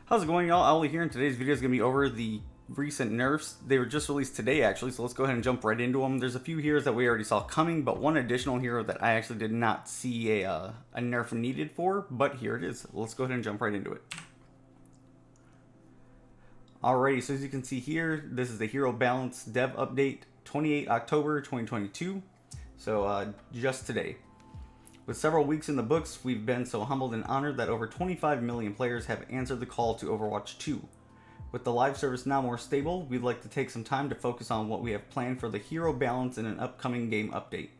How's it going, y'all? Ollie here, and today's video is going to be over the recent nerfs. They were just released today, actually, so let's go ahead and jump right into them. There's a few heroes that we already saw coming, but one additional hero that I actually did not see a nerf needed for, but here it is. Let's go ahead and jump right into it. Alrighty, so as you can see here, this is the Hero Balance Dev Update, 28 October 2022, so just today. With several weeks in the books, we've been so humbled and honored that over 25 million players have answered the call to Overwatch 2. With the live service now more stable, we'd like to take some time to focus on what we have planned for the hero balance in an upcoming game update.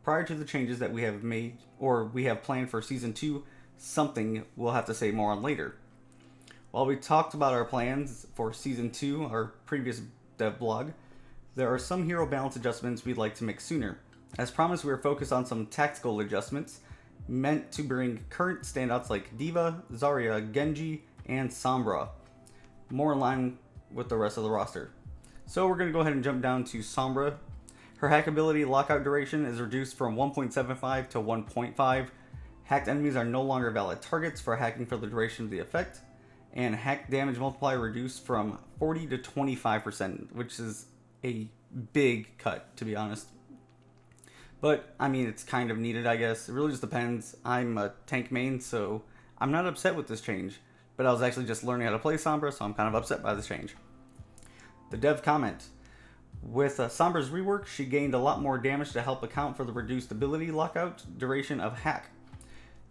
Prior to the changes that we have made, or we have planned for Season 2, something we'll have to say more on later. While we talked about our plans for Season 2, our previous dev blog, there are some hero balance adjustments we'd like to make sooner. As promised, we are focused on some tactical adjustments meant to bring current standouts like D.Va, Zarya, Genji, and Sombra more in line with the rest of the roster. So we're going to go ahead and jump down to Sombra. Her hack ability lockout duration is reduced from 1.75 to 1.5. Hacked enemies are no longer valid targets for hacking for the duration of the effect. And hack damage multiplier reduced from 40 to 25%, which is a big cut, to be honest. But, I mean, it's kind of needed, I guess. It really just depends. I'm a tank main, so I'm not upset with this change. But I was actually just learning how to play Sombra, so I'm kind of upset by this change. The dev comment. With Sombra's rework, she gained a lot more damage to help account for the reduced ability lockout duration of hack.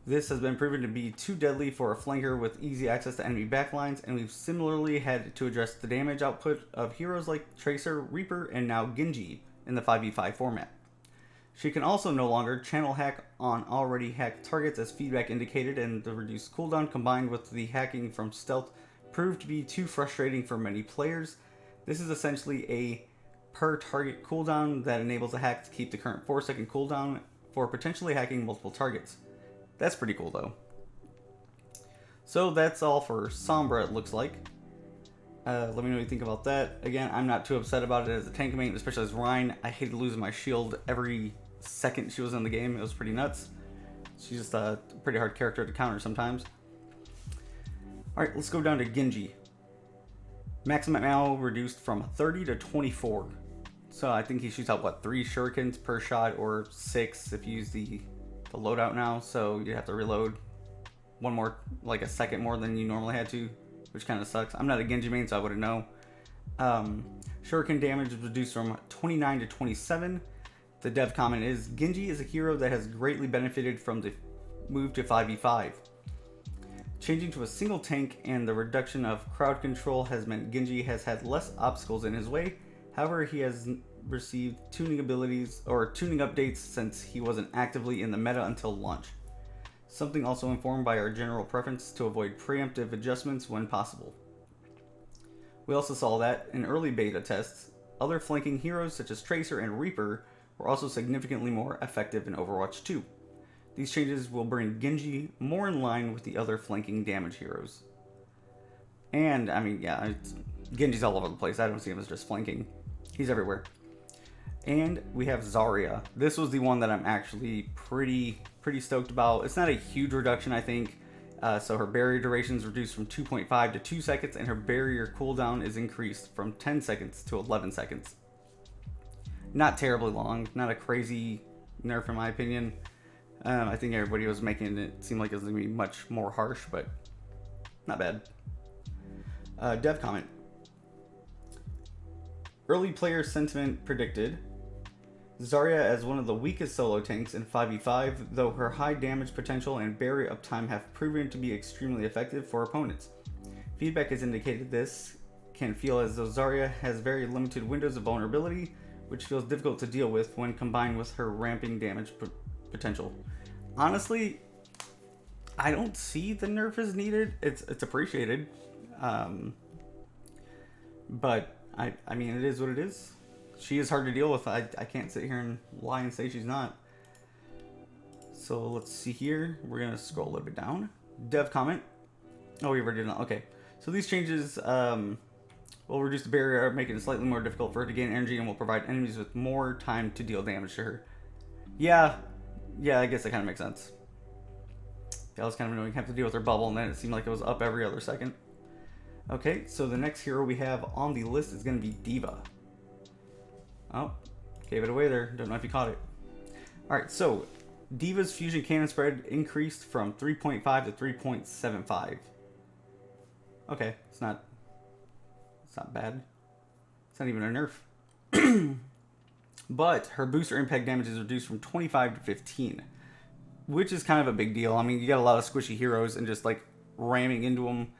This has been proven to be too deadly for a flanker with easy access to enemy backlines, and we've similarly had to address the damage output of heroes like Tracer, Reaper, and now Genji in the 5v5 format. She can also no longer channel hack on already hacked targets as feedback indicated, and the reduced cooldown combined with the hacking from stealth proved to be too frustrating for many players. This is essentially a per target cooldown that enables a hack to keep the current 4-second cooldown for potentially hacking multiple targets. That's pretty cool though. So that's all for Sombra, it looks like. Let me know what you think about that. Again, I'm not too upset about it as a tank main, especially as Rhine. I hated losing my shield every second she was in the game. It was pretty nuts. She's just a pretty hard character to counter sometimes. Alright, let's go down to Genji. Maximum ammo reduced from 30 to 24. So I think he shoots out, what, 3 shurikens per shot, or 6 if you use the loadout now. So you have to reload one more, like a second more than you normally had to, which kind of sucks. I'm not a Genji main, so I wouldn't know. Shuriken damage is reduced from 29 to 27. The dev comment is, Genji is a hero that has greatly benefited from the move to 5v5. Changing to a single tank and the reduction of crowd control has meant Genji has had less obstacles in his way. However, he has received tuning abilities or tuning updates since he wasn't actively in the meta until launch. Something also informed by our general preference to avoid preemptive adjustments when possible. We also saw that in early beta tests, other flanking heroes such as Tracer and Reaper were also significantly more effective in Overwatch 2. These changes will bring Genji more in line with the other flanking damage heroes. And, I mean, yeah, Genji's all over the place. I don't see him as just flanking. He's everywhere. And we have Zarya. This was the one that I'm actually pretty stoked about. It's not a huge reduction, I think. So her barrier duration is reduced from 2.5 to 2 seconds, and her barrier cooldown is increased from 10 seconds to 11 seconds. Not terribly long, not a crazy nerf in my opinion. I think everybody was making it seem like it was going to be much more harsh, but not bad. Dev comment. Early player sentiment predicted Zarya as one of the weakest solo tanks in 5v5, though her high damage potential and barrier uptime have proven to be extremely effective for opponents. Feedback has indicated this can feel as though Zarya has very limited windows of vulnerability, which feels difficult to deal with when combined with her ramping damage potential. Honestly, I don't see the nerf as needed. It's appreciated, but I mean, it is what it is. She is hard to deal with. I can't sit here and lie and say she's not. So let's see here. We're gonna scroll a little bit down. Dev comment. Oh, we already did not. Okay. So these changes will reduce the barrier, making it slightly more difficult for her to gain energy, and will provide enemies with more time to deal damage to her. Yeah, I guess that kind of makes sense. That was kind of annoying. Have to deal with her bubble, and then it seemed like it was up every other second. Okay, so the next hero we have on the list is going to be Diva. Oh, gave it away there. Don't know if you caught it. Alright, so Diva's fusion cannon spread increased from 3.5 to 3.75. Okay, it's not bad. It's not even a nerf. But her booster impact damage is reduced from 25 to 15, which is kind of a big deal. I mean, you got a lot of squishy heroes, and just like ramming into them,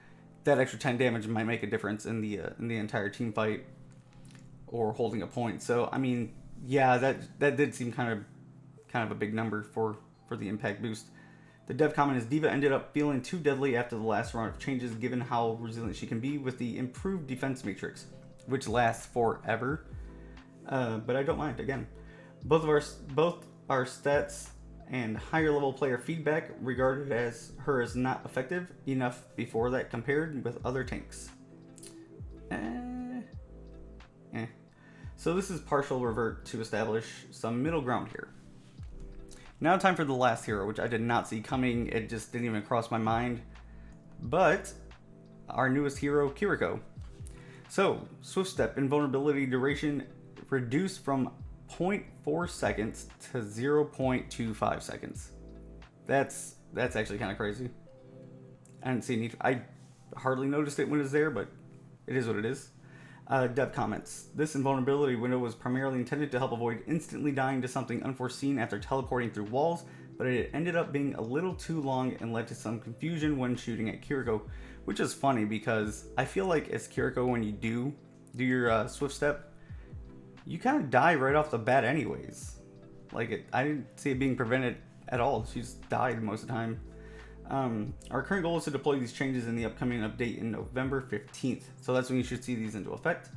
that extra 10 damage might make a difference in the entire team fight or holding a point. So I mean, yeah, that did seem kind of a big number for the impact boost. The dev comment is Diva ended up feeling too deadly after the last round of changes, given how resilient she can be with the improved defense matrix, which lasts forever. But I don't mind. Again, both our stats and higher level player feedback regarded as her as not effective enough before that compared with other tanks. So this is partial revert to establish some middle ground here. Now time for the last hero, which I did not see coming. It just didn't even cross my mind. But our newest hero, Kiriko. So Swift Step invulnerability duration reduced from 0.4 seconds to 0.25 seconds. That's actually kind of crazy. I didn't see any. I hardly noticed it when it was there, but it is what it is. Dev comments. This invulnerability window was primarily intended to help avoid instantly dying to something unforeseen after teleporting through walls, but it ended up being a little too long and led to some confusion when shooting at Kiriko, which is funny because I feel like as Kiriko, when you do your Swift Step, you kind of die right off the bat anyways. Like, I didn't see it being prevented at all. She just died most of the time. Our current goal is to deploy these changes in the upcoming update in November 15th. So that's when you should see these into effect.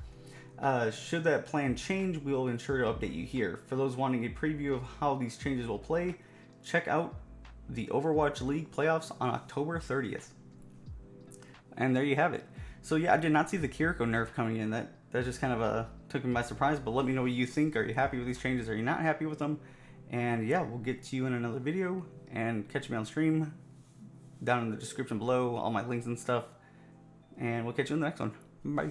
Should that plan change, we'll ensure to update you here. For those wanting a preview of how these changes will play, check out the Overwatch League playoffs on October 30th. And there you have it. So yeah, I did not see the Kiriko nerf coming in. That just kind of took me by surprise, but let me know what you think. Are you happy with these changes? Are you not happy with them? And yeah, we'll get to you in another video, and catch me on stream down in the description below, all my links and stuff, and we'll catch you in the next one. Bye.